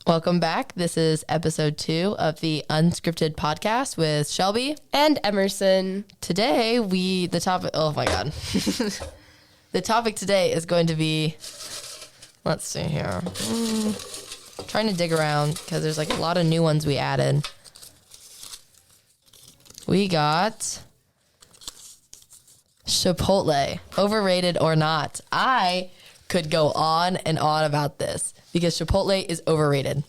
Welcome back. This is episode 2 of the Unscripted podcast with Shelby and Emerson. Today, the topic today is going to be, let's see here. Trying to dig around because there's like a lot of new ones we added. We got Chipotle, overrated or not. I could go on and on about this because Chipotle is overrated.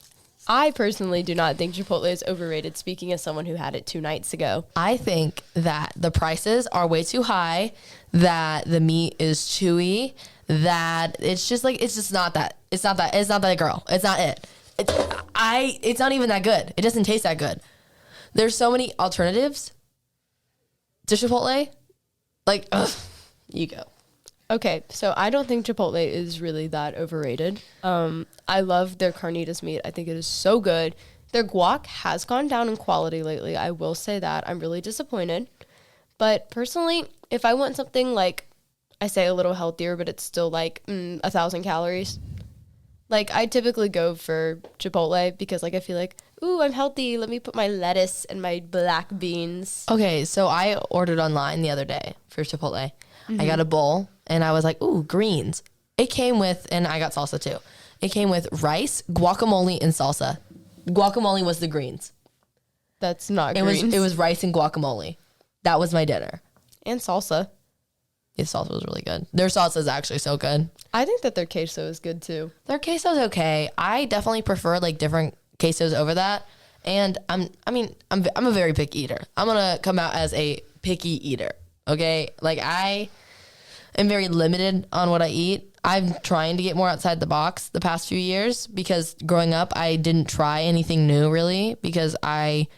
I personally do not think Chipotle is overrated, speaking as someone who had it 2 nights ago. I think that the prices are way too high, that the meat is chewy, that it's just not that girl. It's not it. It's not even that good. It doesn't taste that good. There's so many alternatives to Chipotle. Like, you go. Okay, so I don't think Chipotle is really that overrated. I love their carnitas meat. I think it is so good. Their guac has gone down in quality lately. I will say that. I'm really disappointed. But personally, if I want something like, I say a little healthier, but it's still like 1,000 calories, like I typically go for Chipotle because like I feel like, ooh, I'm healthy. Let me put my lettuce and my black beans. Okay, so I ordered online the other day for Chipotle. Mm-hmm. I got a bowl and I was like, ooh, greens. It came with, and I got salsa too. It came with rice, guacamole, and salsa. Guacamole was the greens. That's not greens. It was rice and guacamole. That was my dinner. And salsa. The salsa was really good. Their salsa is actually so good. I think that their queso is good too. Their queso is okay. I definitely prefer like different quesos over that. And I'm a very picky eater. I'm gonna come out as a picky eater. Okay, like I am very limited on what I eat. I'm trying to get more outside the box the past few years because growing up I didn't try anything new really because I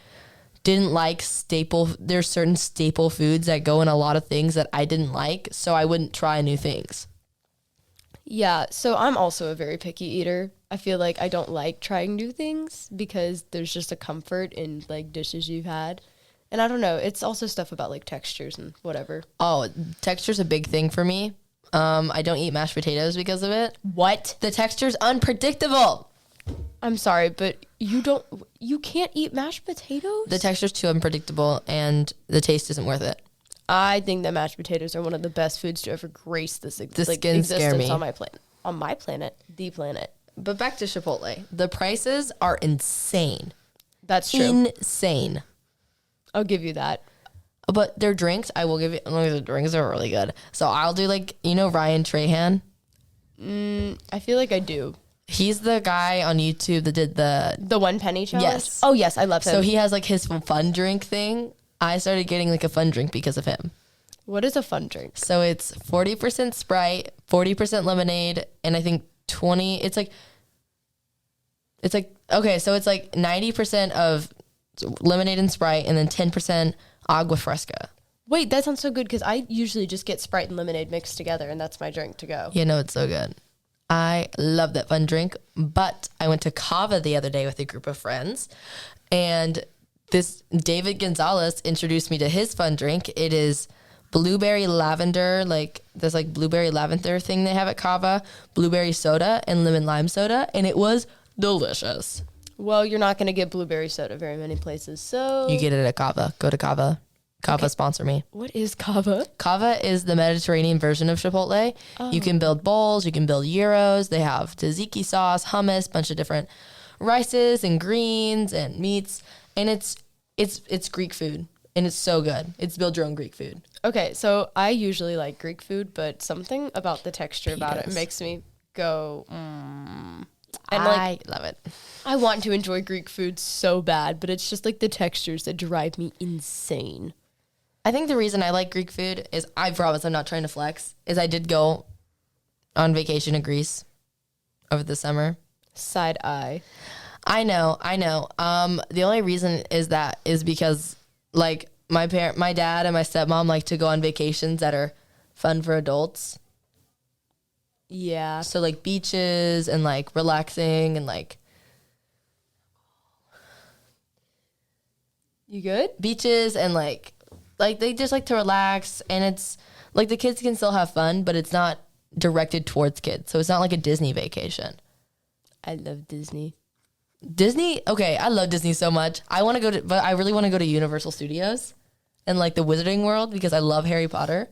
didn't like there's certain staple foods that go in a lot of things that I didn't like, so I wouldn't try new things. Yeah, so I'm also a very picky eater. I feel like I don't like trying new things because there's just a comfort in like dishes you've had. And I don't know, it's also stuff about like textures and whatever. Oh, texture's a big thing for me. I don't eat mashed potatoes because of it. What? The texture's unpredictable. I'm sorry, but you can't eat mashed potatoes? The texture's too unpredictable and the taste isn't worth it. I think that mashed potatoes are one of the best foods to ever grace this existence on my planet. On my planet, the planet. But back to Chipotle. The prices are insane. That's true. Insane. I'll give you that. But their drinks, I will give you, the drinks are really good. So I'll do like, Ryan Trahan? I feel like I do. He's the guy on YouTube that did the 1 penny challenge? Yes. Oh, yes, I love him. So he has like his fun drink thing. I started getting like a fun drink because of him. What is a fun drink? So it's 40% Sprite, 40% lemonade, and I think 20, it's like, okay, so it's like 90% of lemonade and Sprite and then 10% agua fresca. Wait, that sounds so good because I usually just get Sprite and lemonade mixed together and that's my drink to go. It's so good. I love that fun drink, but I went to Cava the other day with a group of friends and this David Gonzalez introduced me to his fun drink. It is blueberry lavender, like this like blueberry lavender thing they have at Cava, blueberry soda and lemon lime soda, and it was delicious. Well, you're not going to get blueberry soda very many places, so... You get it at Cava. Go to Cava. Cava, okay. Sponsor me. What is Cava? Cava is the Mediterranean version of Chipotle. Oh. You can build bowls. You can build gyros. They have tzatziki sauce, hummus, bunch of different rices and greens and meats. And it's Greek food. And it's so good. It's build your own Greek food. Okay, so I usually like Greek food, but something about the texture about it makes me go, And I love it. I want to enjoy Greek food so bad, but it's just like the textures that drive me insane. I think the reason I like Greek food is, I promise I'm not trying to flex, is I did go on vacation to Greece over the summer. Side eye. I know. The only reason is because like my dad and my stepmom like to go on vacations that are fun for adults. Yeah. So like beaches and like relaxing and like. You good? Beaches and like they just like to relax, and it's like the kids can still have fun, but it's not directed towards kids. So it's not like a Disney vacation. I love Disney. Disney, okay, I love Disney so much. But I really want to go to Universal Studios and like the Wizarding World because I love Harry Potter.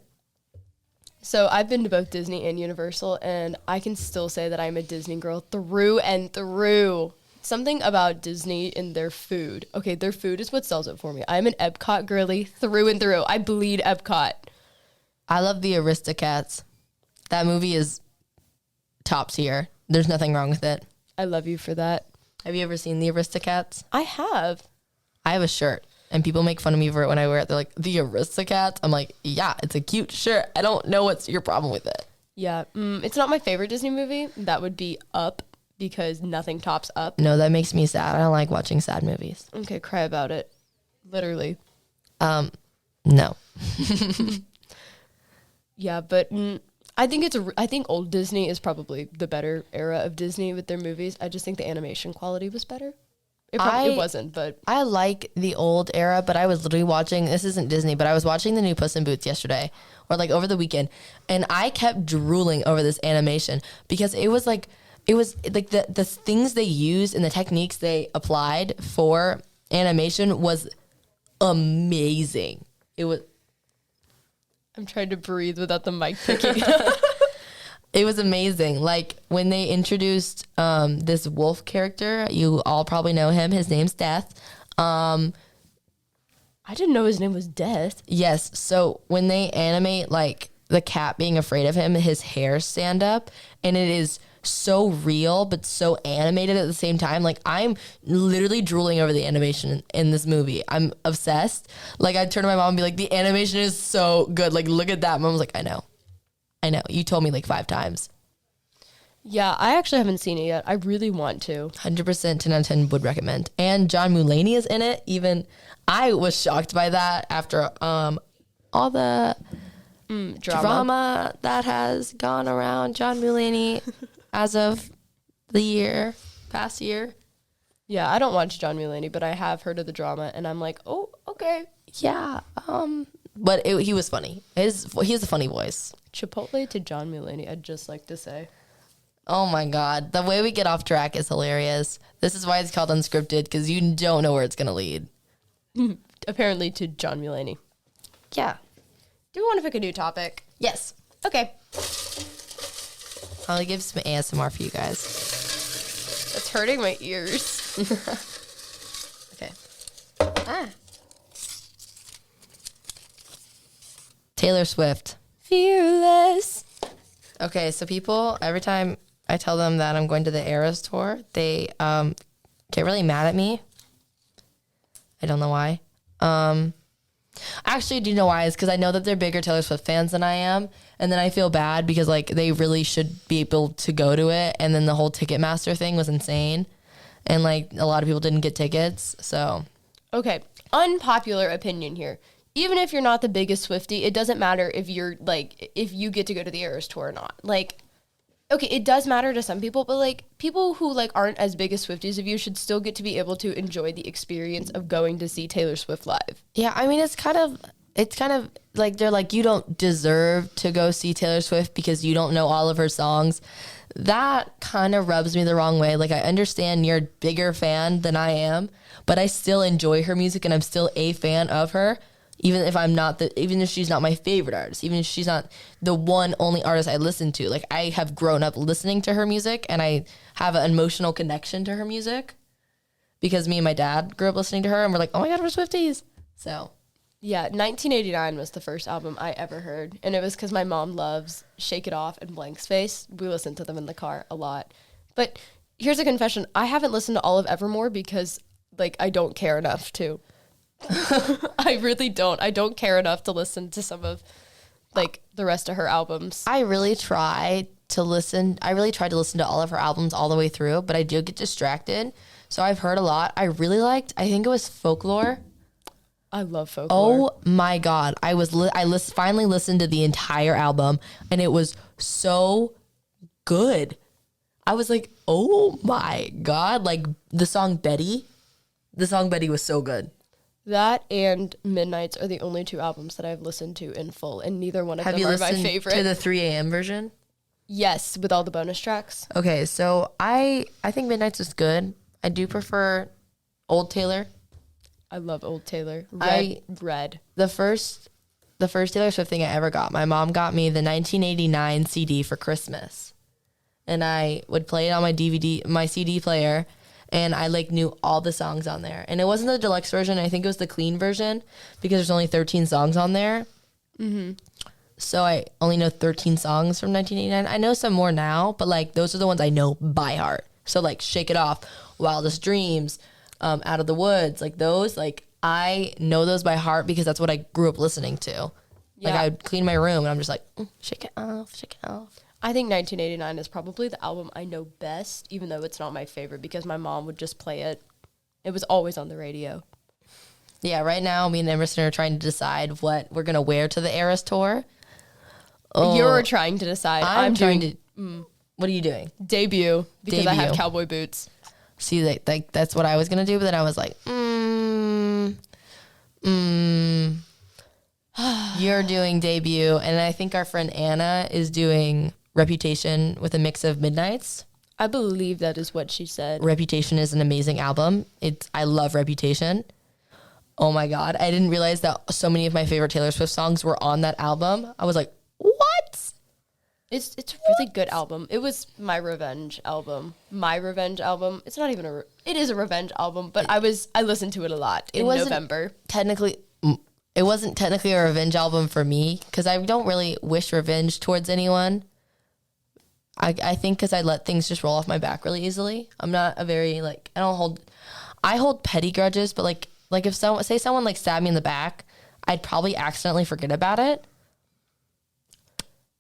So I've been to both Disney and Universal, and I can still say that I'm a Disney girl through and through. Something about Disney and their food. Okay, their food is what sells it for me. I'm an Epcot girly through and through. I bleed Epcot. I love the Aristocats. That movie is top tier. There's nothing wrong with it. I love you for that. Have you ever seen the Aristocats? I have. I have a shirt, and people make fun of me for it when I wear it. They're like, the Aristocats? I'm like, yeah, it's a cute shirt. I don't know what's your problem with it. Yeah, it's not my favorite Disney movie. That would be Up, because nothing tops Up. No, that makes me sad. I don't like watching sad movies. Okay, cry about it. Literally. No. Yeah, but I think old Disney is probably the better era of Disney with their movies. I just think the animation quality was better. It wasn't, but I like the old era, but I was literally watching, this isn't Disney, but I was watching the new Puss in Boots yesterday, or like over the weekend, and I kept drooling over this animation because it was like the things they used and the techniques they applied for animation was amazing. I'm trying to breathe without the mic picking. It was amazing. Like when they introduced this wolf character, you all probably know him. His name's Death. I didn't know his name was Death. Yes. So when they animate like the cat being afraid of him, his hair stand up, and it is so real but so animated at the same time. Like I'm literally drooling over the animation in this movie. I'm obsessed. Like I'd turn to my mom and be like, the animation is so good. Like look at that. Mom was like, I know. You told me like 5 times. Yeah, I actually haven't seen it yet. I really want to. 100% 10 out of 10 would recommend. And John Mulaney is in it. Even I was shocked by that after all the drama that has gone around John Mulaney as of the past year. Yeah, I don't watch John Mulaney, but I have heard of the drama, and I'm like, oh, okay. Yeah, but he was funny. He has a funny voice. Chipotle to John Mulaney, I'd just like to say. Oh my God, the way we get off track is hilarious. This is why it's called Unscripted, because you don't know where it's going to lead. Apparently to John Mulaney. Yeah. Do we want to pick a new topic? Yes. Okay. I'll give some ASMR for you guys. It's hurting my ears. Okay. Taylor Swift. Fearless. Okay, so people, every time I tell them that I'm going to the Eras tour, they get really mad at me. I don't know why. Actually, I do know why. It's because I know that they're bigger Taylor Swift fans than I am. And then I feel bad because like they really should be able to go to it. And then the whole Ticketmaster thing was insane. And like a lot of people didn't get tickets. So. Okay, unpopular opinion here. Even if you're not the biggest Swiftie, it doesn't matter if you're like, if you get to go to the Eras tour or not. Like, okay, it does matter to some people, but like people who like aren't as big as Swifties of you should still get to be able to enjoy the experience of going to see Taylor Swift live. Yeah, I mean, it's kind of like they're like, you don't deserve to go see Taylor Swift because you don't know all of her songs. That kind of rubs me the wrong way. Like, I understand you're a bigger fan than I am, but I still enjoy her music and I'm still a fan of her. Even if she's not my favorite artist, even if she's not the one only artist I listen to. Like, I have grown up listening to her music and I have an emotional connection to her music because me and my dad grew up listening to her and we're like, oh my God, we're Swifties. So. Yeah, 1989 was the first album I ever heard. And it was because my mom loves Shake It Off and Blank Space. We listened to them in the car a lot. But here's a confession. I haven't listened to all of Evermore because, like, I don't care enough to. I really don't. I don't care enough to listen to some of like the rest of her albums. I really tried to listen to all of her albums all the way through, but I do get distracted. So I've heard a lot. I think it was Folklore. I love Folklore. Oh my God. I finally listened to the entire album and it was so good. I was like, oh my God. Like the song Betty was so good. That and Midnights are the only 2 albums that I've listened to in full, and neither one of them are my favorite. Have you listened to the 3 a.m. version? Yes, with all the bonus tracks. Okay, so I think Midnights was good. I do prefer old Taylor. I love old Taylor. Red. The first Taylor Swift thing I ever got, my mom got me the 1989 CD for Christmas. And I would play it on my CD player, and I like knew all the songs on there. And it wasn't the deluxe version. I think it was the clean version because there's only 13 songs on there. Mm-hmm. So I only know 13 songs from 1989. I know some more now, but like those are the ones I know by heart. So like Shake It Off, Wildest Dreams, Out of the Woods, like those, like I know those by heart because that's what I grew up listening to. Yeah. Like I would clean my room and I'm just like, shake it off, shake it off. I think 1989 is probably the album I know best, even though it's not my favorite because my mom would just play it. It was always on the radio. Yeah, right now me and Emerson are trying to decide what we're going to wear to the Eras tour. Oh, you're trying to decide. I'm trying to. What are you doing? Debut because I have cowboy boots. See, that's what I was gonna do, but then I was like, you're doing Debut, and I think our friend Anna is doing Reputation with a mix of Midnights. I believe that is what she said. Reputation is an amazing album. I love Reputation. Oh my God, I didn't realize that so many of my favorite Taylor Swift songs were on that album. I was like, what? It's a really good album. It was my revenge album. It's not even it is a revenge album, but I listened to it a lot in November. It wasn't technically a revenge album for me because I don't really wish revenge towards anyone. I think because I let things just roll off my back really easily. I'm not a very I hold petty grudges, but like if someone like stabbed me in the back, I'd probably accidentally forget about it.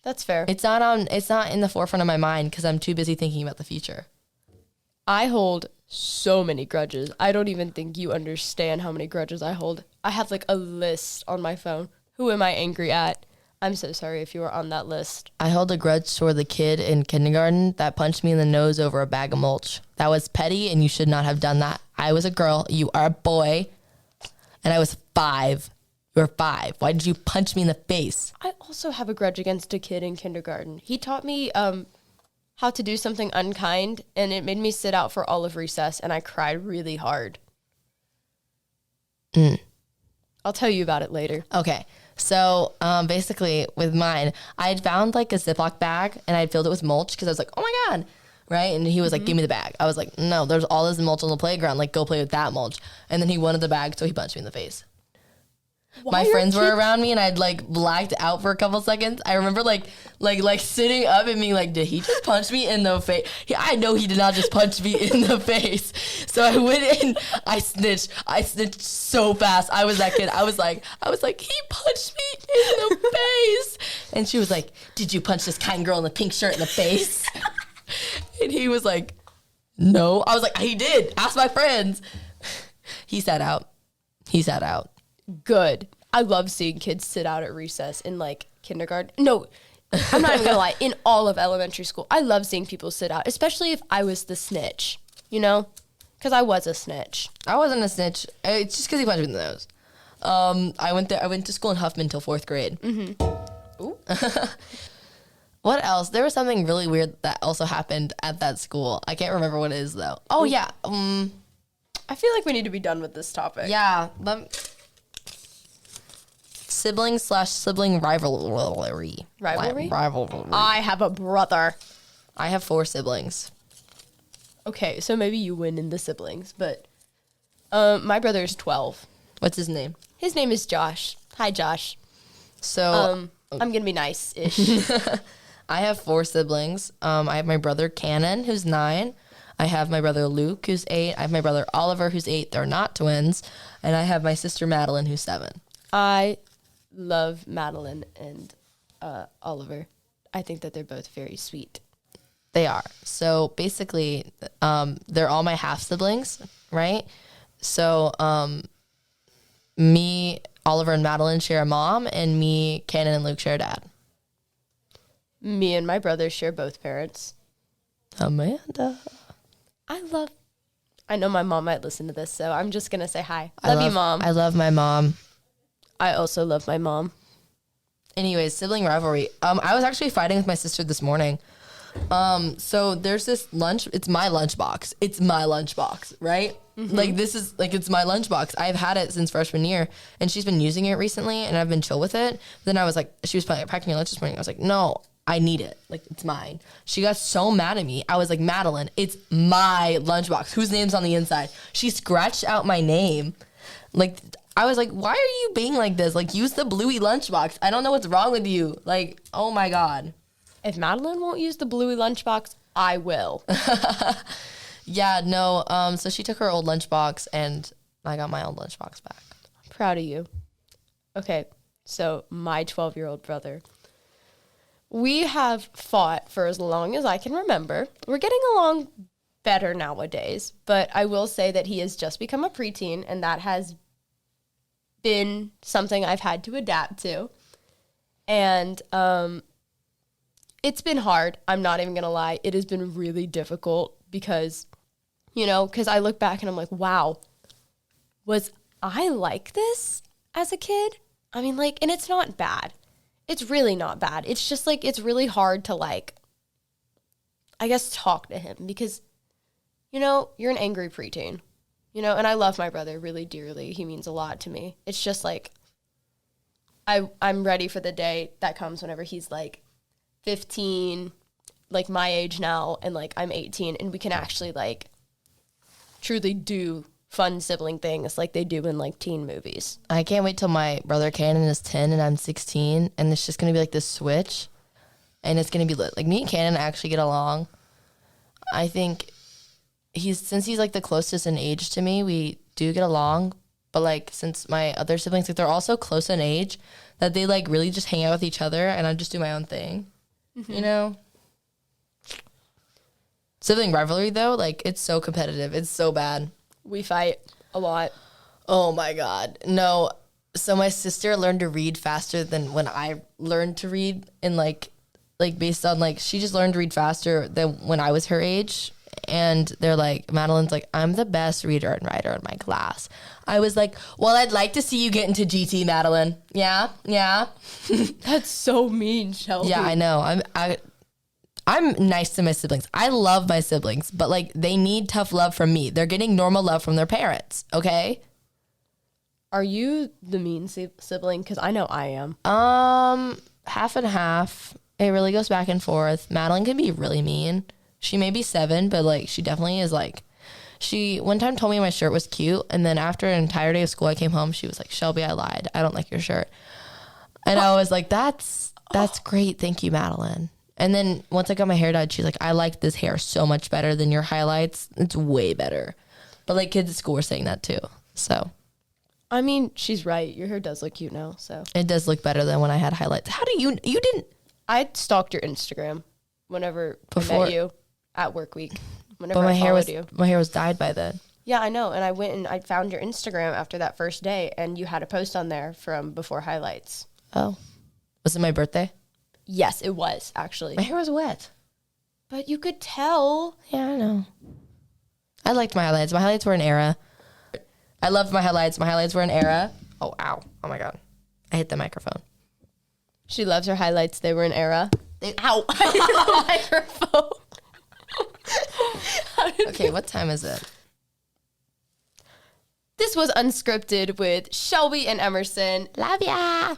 That's fair. It's not in the forefront of my mind because I'm too busy thinking about the future. I hold so many grudges. I don't even think you understand how many grudges I hold. I have like a list on my phone. Who am I angry at? I'm so sorry if you were on that list. I held a grudge toward the kid in kindergarten that punched me in the nose over a bag of mulch. That was petty and you should not have done that. I was a girl. You are a boy. And I was 5. You were 5. Why did you punch me in the face? I also have a grudge against a kid in kindergarten. He taught me how to do something unkind, and it made me sit out for all of recess, and I cried really hard. I'll tell you about it later. Okay. So basically with mine, I had found like a Ziploc bag, and I had filled it with mulch because I was like, oh my God. Right? And he was like, give me the bag. I was like, no, there's all this mulch on the playground. Like, go play with that mulch. And then he wanted the bag, so he punched me in the face. My friends were around me and I'd like blacked out for a couple seconds. I remember like sitting up and being like, did he just punch me in the face? I know he did not just punch me in the face. So I went in, I snitched so fast. I was that kid. I was like, he punched me in the face. And she was like, did you punch this kind girl in the pink shirt in the face? And he was like, no. I was like, he did. Ask my friends. He sat out. Good. I love seeing kids sit out at recess in like kindergarten. No, I'm not even gonna lie. In all of elementary school, I love seeing people sit out, especially if I was the snitch, you know? Because I was a snitch. I wasn't a snitch. It's just because he punched me in the nose. I went to school in Huffman till 4th grade. Mm-hmm. Ooh. What else? There was something really weird that also happened at that school. I can't remember what it is though. Oh yeah. I feel like we need to be done with this topic. Yeah. Sibling/sibling rivalry. Rivalry? Rivalry. I have a brother. I have 4 siblings. Okay, so maybe you win in the siblings, but my brother is 12. What's his name? His name is Josh. Hi, Josh. So I'm gonna be nice-ish. I have 4 siblings. I have my brother Cannon, who's 9. I have my brother Luke, who's 8. I have my brother Oliver, who's 8. They're not twins. And I have my sister Madeline, who's 7. I love Madeline and Oliver. I think that they're both very sweet. They are. So basically, they're all my half siblings, right? So me, Oliver, and Madeline share a mom, and me, Cannon, and Luke share a dad. Me and my brother share both parents. Amanda. I know my mom might listen to this, so I'm just going to say hi. Love you, Mom. I love my mom. I also love my mom. Anyways, sibling rivalry. I was actually fighting with my sister this morning. So there's this lunch. It's my lunchbox. It's my lunchbox, right? Like this is like it's my lunchbox. I've had it since freshman year, and she's been using it recently, and I've been chill with it. Then I was like, she was packing your lunch this morning. I was like, no, I need it. Like it's mine. She got so mad at me. I was like, Madeline, it's my lunchbox. Whose name's on the inside? She scratched out my name. Like I was like, why are you being like this? Like use the bluey lunchbox. I don't know what's wrong with you. Like oh my god. If Madeline won't use the bluey lunchbox, I will. Yeah, no. So she took her old lunchbox, and I got my old lunchbox back. Proud of you. Okay, so my 12-year-old brother. We have fought for as long as I can remember. We're getting along better nowadays, but I will say that he has just become a preteen, and that has been something I've had to adapt to. And it's been hard. I'm not even going to lie. It has been really difficult because, because I look back and I'm like, wow, was I like this as a kid? I mean, like, and it's not bad. It's really not bad. It's just like, it's really hard to like, I guess, talk to him because, you're an angry preteen, and I love my brother really dearly. He means a lot to me. It's just like, I'm ready for the day that comes whenever he's like 15, like my age now, and like I'm 18, and we can actually like truly do fun sibling things like they do in like teen movies. I can't wait till my brother Cannon is 10 and I'm 16, and it's just gonna be like this switch, and it's gonna be lit. Like me and Cannon actually get along. I think since he's like the closest in age to me, we do get along. But like since my other siblings, like they're all so close in age that they like really just hang out with each other, and I just do my own thing. Sibling rivalry though, like it's so competitive. It's so bad. We fight a lot. Oh my god. No. So my sister learned to read faster than when I learned to read, and like based on like she just learned to read faster than when I was her age. And they're like, Madeline's like, I'm the best reader and writer in my class. I was like, well, I'd like to see you get into GT, Madeline. Yeah. That's so mean, Shelby. Yeah, I know. I'm nice to my siblings. I love my siblings, but like they need tough love from me. They're getting normal love from their parents, okay? Are you the mean sibling? Because I know I am. Half and half. It really goes back and forth. Madeline can be really mean. She may be 7, but like she definitely is like, she one time told me my shirt was cute, and then after an entire day of school I came home, she was like, Shelby, I lied. I don't like your shirt. And I was like, that's great. Thank you, Madeline. And then once I got my hair dyed, she's like, I like this hair so much better than your highlights. It's way better. But like kids at school were saying that too. So I mean, she's right. Your hair does look cute now. So it does look better than when I had highlights. How do you didn't? I stalked your Instagram whenever I met you at work week. Whenever but I followed you. My hair was dyed by then. Yeah, I know. And I went and I found your Instagram after that first day, and you had a post on there from before highlights. Oh, was it my birthday? Yes, it was, actually. My hair was wet. But you could tell. Yeah, I know. I liked my highlights. My highlights were an era. I loved my highlights. My highlights were an era. Oh, ow. Oh, my God. I hit the microphone. She loves her highlights. They were an era. Ow. I hit the microphone. Okay, what time is it? This was Unscripted with Shelby and Emerson. Love ya.